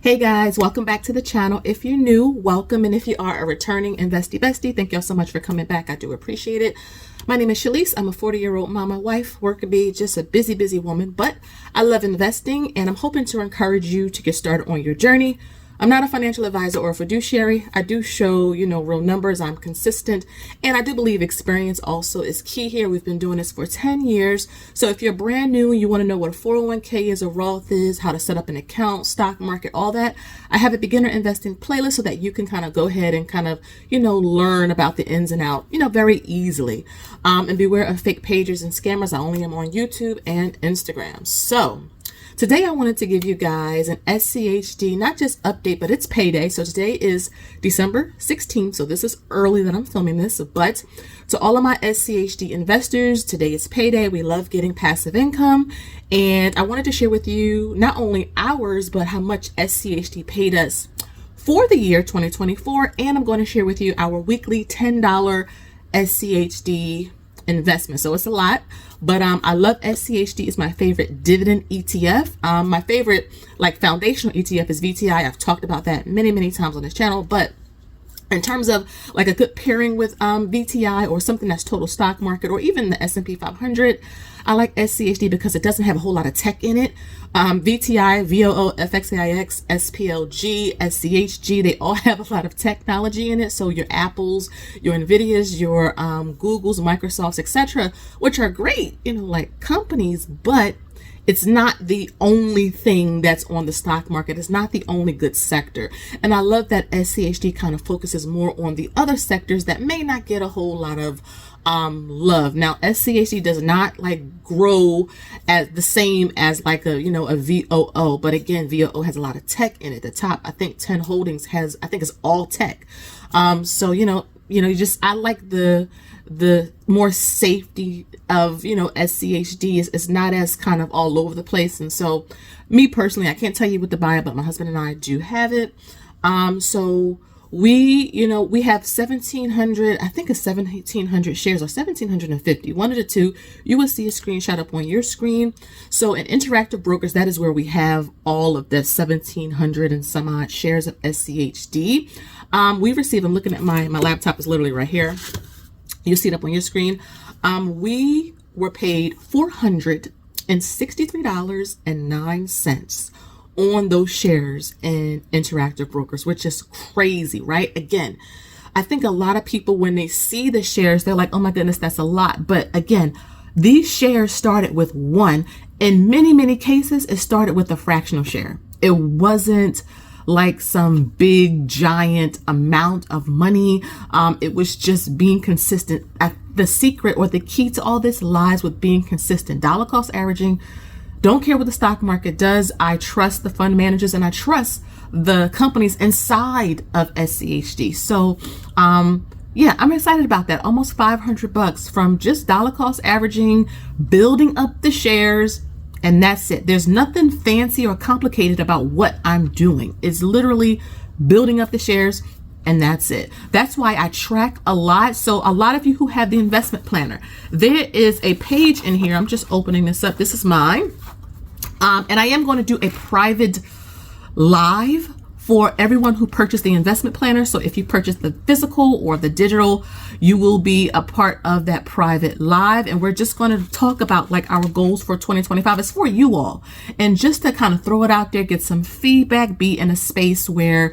Hey guys, welcome back to the channel. If you're new, welcome. And if you are a returning investie bestie, thank y'all so much for coming back. I do appreciate it. My name is Shalise. I'm a 40-year-old mama, wife, worker bee, just a busy woman, but I love investing and I'm hoping to encourage you to get started on your journey. I'm not a financial advisor or a fiduciary. I do show, real numbers. I'm consistent. And I do believe experience also is key here. We've been doing this for 10 years. So if you're brand new and you want to know what a 401k is, a Roth is, how to set up an account, stock market, all that, I have a beginner investing playlist so that you can kind of go ahead and learn about the ins and out, very easily. And beware of fake pages and scammers. I only am on YouTube and Instagram. So today I wanted to give you guys an SCHD, not just update, but it's payday. So today is December 16th. So this is early that I'm filming this, but to all of my SCHD investors, today is payday. We love getting passive income. And I wanted to share with you not only ours, but how much SCHD paid us for the year 2024. And I'm going to share with you our weekly $10 SCHD investment. So it's a lot, but I love SCHD. Is my favorite dividend ETF. My favorite foundational ETF is VTI. I've talked about that many times on this channel, but in terms of a good pairing with VTI or something that's total stock market or even the S&P 500, I like SCHD because it doesn't have a whole lot of tech in it. VTI, VOO, FXAIX, SPLG, SCHG, they all have a lot of technology in it. So your Apples, your Nvidias, your Googles, Microsofts, etc., which are great, companies, but it's not the only thing that's on the stock market. It's not the only good sector. And I love that SCHD kind of focuses more on the other sectors that may not get a whole lot of love. Now, SCHD does not grow as the same as a VOO, but again, VOO has a lot of tech in it. The top, I think 10 holdings has, I think it's all tech. So, I like the more safety of, SCHD is not as kind of all over the place. And so me personally, I can't tell you what to buy, but my husband and I do have it. So we have 1,700, I think it's 1,700 shares or 1,750, one of the two. You will see a screenshot up on your screen. So in Interactive Brokers, that is where we have all of the 1,700 and some odd shares of SCHD. We received, I'm looking at my laptop is literally right here. You'll see it up on your screen. We were paid $463.09 on those shares in Interactive Brokers, which is crazy, right? Again, I think a lot of people, when they see the shares, they're like, oh my goodness, that's a lot. But again, these shares started with one. In many cases, it started with a fractional share. It wasn't like some big giant amount of money. It was just being consistent. The secret or the key to all this lies with being consistent. Dollar cost averaging. Don't care what the stock market does. I trust the fund managers and I trust the companies inside of SCHD. So, yeah, I'm excited about that. Almost $500 from just dollar cost averaging, building up the shares. And that's it. There's nothing fancy or complicated about what I'm doing. It's literally building up the shares and that's it. That's why I track a lot. So a lot of you who have the investment planner, there is a page in here. I'm just opening this up. This is mine. And I am going to do a private live for everyone who purchased the investment planner. So if you purchase the physical or the digital, you will be a part of that private live. And we're just going to talk about our goals for 2025. It's for you all. And just to kind of throw it out there, get some feedback, be in a space where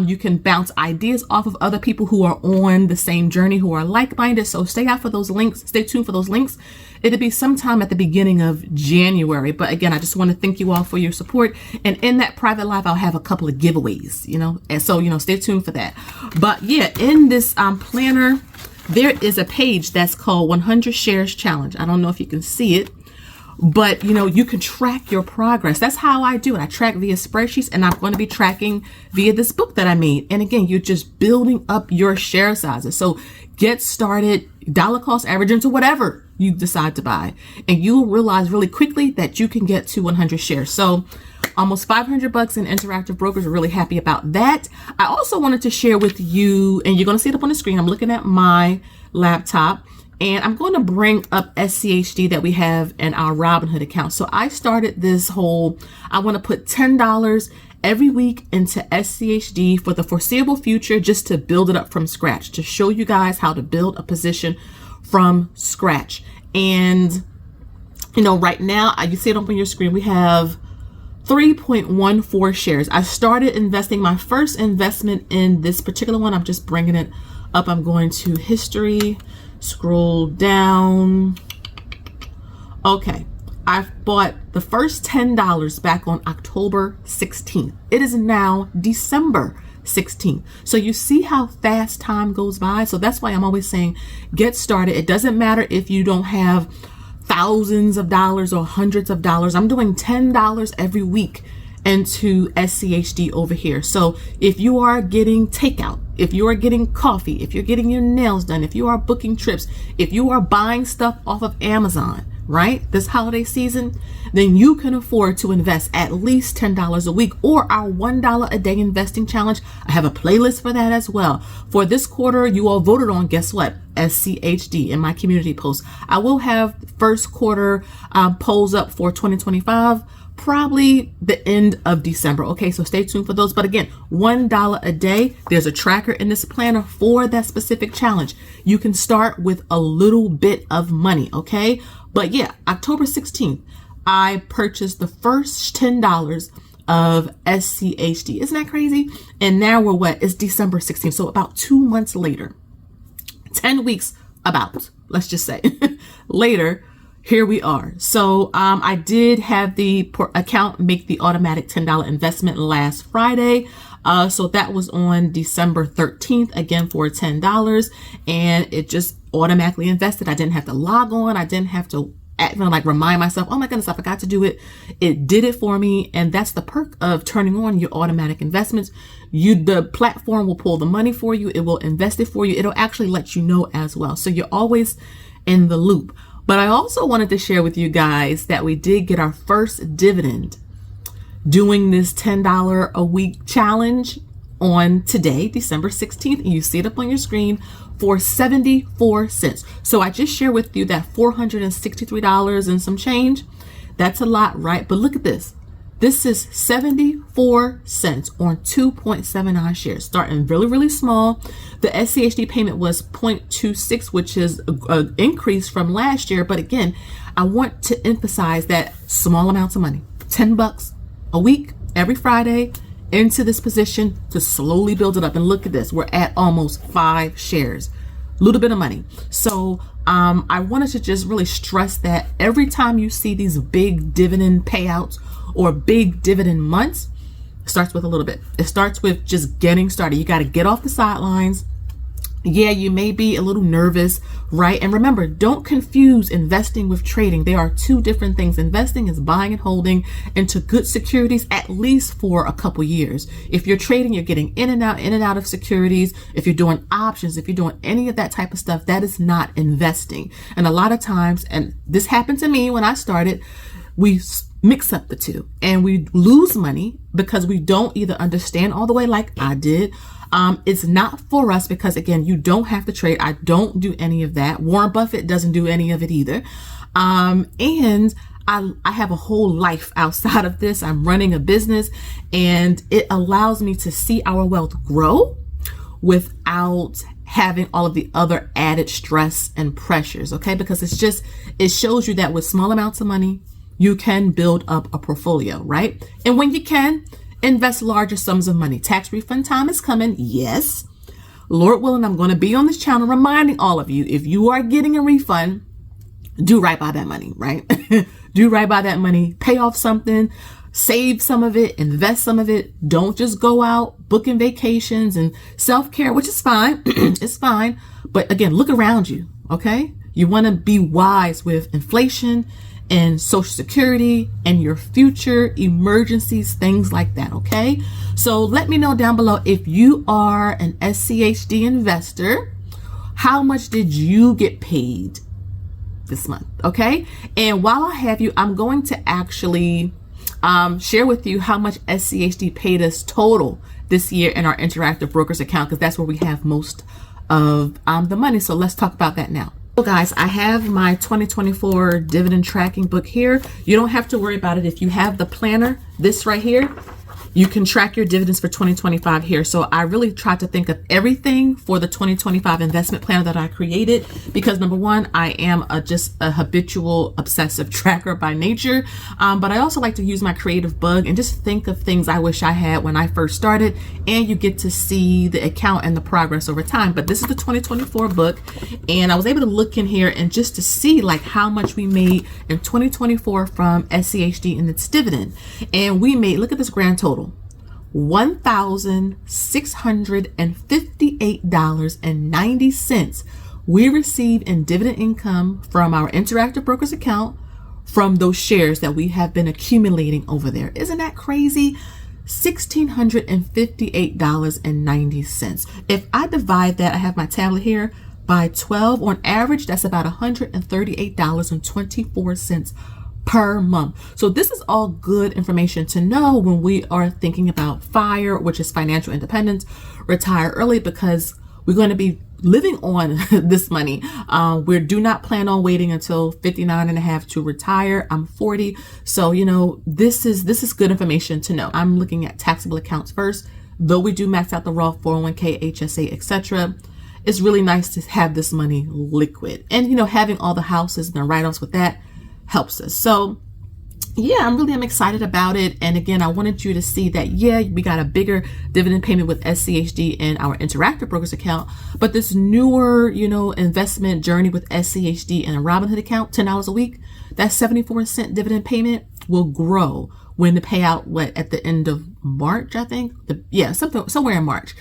you can bounce ideas off of other people who are on the same journey, who are like-minded. So stay out for those links. Stay tuned for those links. It'll be sometime at the beginning of January. But again, I just want to thank you all for your support. And in that private live, I'll have a couple of giveaways, and so, stay tuned for that. But yeah, in this planner, there is a page that's called 100 Shares Challenge. I don't know if you can see it, but you can track your progress. That's how I do it. I track via spreadsheets, and I'm going to be tracking via this book that I made. And again, you're just building up your share sizes. So get started, dollar cost average into whatever you decide to buy, and you'll realize really quickly that you can get to 100 shares. So almost $500 in Interactive Brokers. We're really happy about that. I also wanted to share with you, and you're going to see it up on the screen. I'm looking at my laptop, and I'm going to bring up SCHD that we have in our Robinhood account. So I started this whole, I want to put $10 every week into SCHD for the foreseeable future, just to build it up from scratch, to show you guys how to build a position from scratch. And, you know, right now, you see it up on your screen, we have 3.14 shares. I started investing, my first investment in this particular one. I'm just bringing it up. I'm going to history, scroll down. Okay. I've bought the first $10 back on October 16th. It is now December 16th. So you see how fast time goes by. So that's why I'm always saying, get started. It doesn't matter if you don't have thousands of dollars or hundreds of dollars. I'm doing $10 every week into SCHD over here. So if you are getting takeout, if you are getting coffee, if you're getting your nails done, if you are booking trips, if you are buying stuff off of Amazon, right, this holiday season, then you can afford to invest at least $10 a week, or our $1 a day investing challenge. I have a playlist for that as well. For this quarter, you all voted on, guess what? SCHD in my community post. I will have first quarter polls up for 2025, probably the end of December. Okay, so stay tuned for those. But again, $1 a day. There's a tracker in this planner for that specific challenge. You can start with a little bit of money, okay? But yeah, October 16th, I purchased the first $10 of SCHD. Isn't that crazy? And now we're what? It's December 16th. So about 2 months later, 10 weeks about, let's just say, later, here we are. So I did have the account make the automatic $10 investment last Friday. So that was on December 13th, again for $10, and it just automatically invested. I didn't have to log on. I didn't have to like remind myself, oh my goodness, I forgot to do it. It did it for me. And that's the perk of turning on your automatic investments. The platform will pull the money for you. It will invest it for you. It'll actually let you know as well. So you're always in the loop. But I also wanted to share with you guys that we did get our first dividend doing this $10 a week challenge on today, December 16th. And you see it up on your screen for 74 cents. So I just shared with you that $463 and some change. That's a lot, right? But look at this. This is 74 cents on 2.79 shares, starting really, really small. The SCHD payment was 0.26, which is an increase from last year. But again, I want to emphasize that small amounts of money, $10 a week, every Friday, into this position to slowly build it up. And look at this, we're at almost 5 shares, a little bit of money. So I wanted to just really stress that every time you see these big dividend payouts or big dividend months, it starts with a little bit. It starts with just getting started. You got to get off the sidelines. Yeah, you may be a little nervous, right? And remember, don't confuse investing with trading. They are two different things. Investing is buying and holding into good securities, at least for a couple years. If you're trading, you're getting in and out of securities. If you're doing options, if you're doing any of that type of stuff, that is not investing. And a lot of times, and this happened to me when I started, we mix up the two and we lose money because we don't either understand all the way like I did. It's not for us because, again, you don't have to trade. I don't do any of that. Warren Buffett doesn't do any of it either. And I have a whole life outside of this. I'm running a business, and it allows me to see our wealth grow without having all of the other added stress and pressures. Okay. Because it shows you that with small amounts of money, you can build up a portfolio, right? And when you can, invest larger sums of money. Tax refund time is coming. Yes. Lord willing, I'm going to be on this channel reminding all of you, if you are getting a refund, do right by that money, right? Do right by that money. Pay off something, save some of it, invest some of it. Don't just go out booking vacations and self-care, which is fine. It's fine. But again, look around you, okay? You want to be wise with inflation and Social Security and your future emergencies, things like that, okay? So let me know down below, if you are an SCHD investor, how much did you get paid this month, okay? And while I have you, I'm going to actually share with you how much SCHD paid us total this year in our Interactive Brokers account, because that's where we have most of the money. So let's talk about that now. So guys, I have my 2024 dividend tracking book here. You don't have to worry about it. If you have the planner, this right here, You can track your dividends for 2025 here. So I really tried to think of everything for the 2025 investment plan that I created because number one, I am just a habitual obsessive tracker by nature. But I also like to use my creative bug and just think of things I wish I had when I first started. And you get to see the account and the progress over time. But this is the 2024 book. And I was able to look in here and just to see like how much we made in 2024 from SCHD and its dividend. And we made, look at this grand total. $1,658.90 we receive in dividend income from our Interactive Brokers account from those shares that we have been accumulating over there. Isn't that crazy? $1,658.90. If I divide that, I have my tablet here, by 12 on average, that's about $138.24 per month. So this is all good information to know when we are thinking about FIRE, which is financial independence, retire early, because we're going to be living on this money. We do not plan on waiting until 59 and a half to retire. I'm 40. So, you know, this is good information to know. I'm looking at taxable accounts first, though we do max out the Roth 401k, HSA, etc. It's really nice to have this money liquid, and, you know, having all the houses and the write-offs with that helps us. So yeah, I'm excited about it. And again, I wanted you to see that, yeah, we got a bigger dividend payment with SCHD in our Interactive Brokers account, but this newer, you know, investment journey with SCHD and a Robinhood account, $10 a week, that 74-cent dividend payment will grow when the payout at the end of March, I think. Somewhere in March.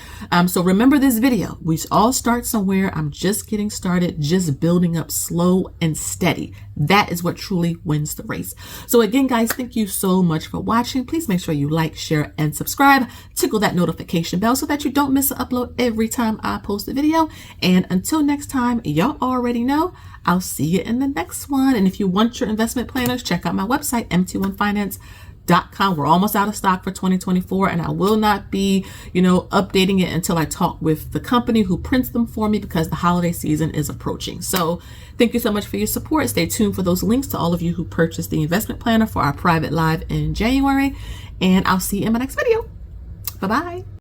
So remember this video. We all start somewhere. I'm just getting started, just building up slow and steady. That is what truly wins the race. So again, guys, thank you so much for watching. Please make sure you like, share, and subscribe. Tickle that notification bell so that you don't miss an upload every time I post a video. And until next time, y'all already know, I'll see you in the next one. And if you want your investment planners, check out my website, mt1finance.com. We're almost out of stock for 2024, and I will not be, you know, updating it until I talk with the company who prints them for me, because the holiday season is approaching. So thank you so much for your support. Stay tuned for those links to all of you who purchased the investment planner for our private live in January, and I'll see you in my next video. Bye-bye.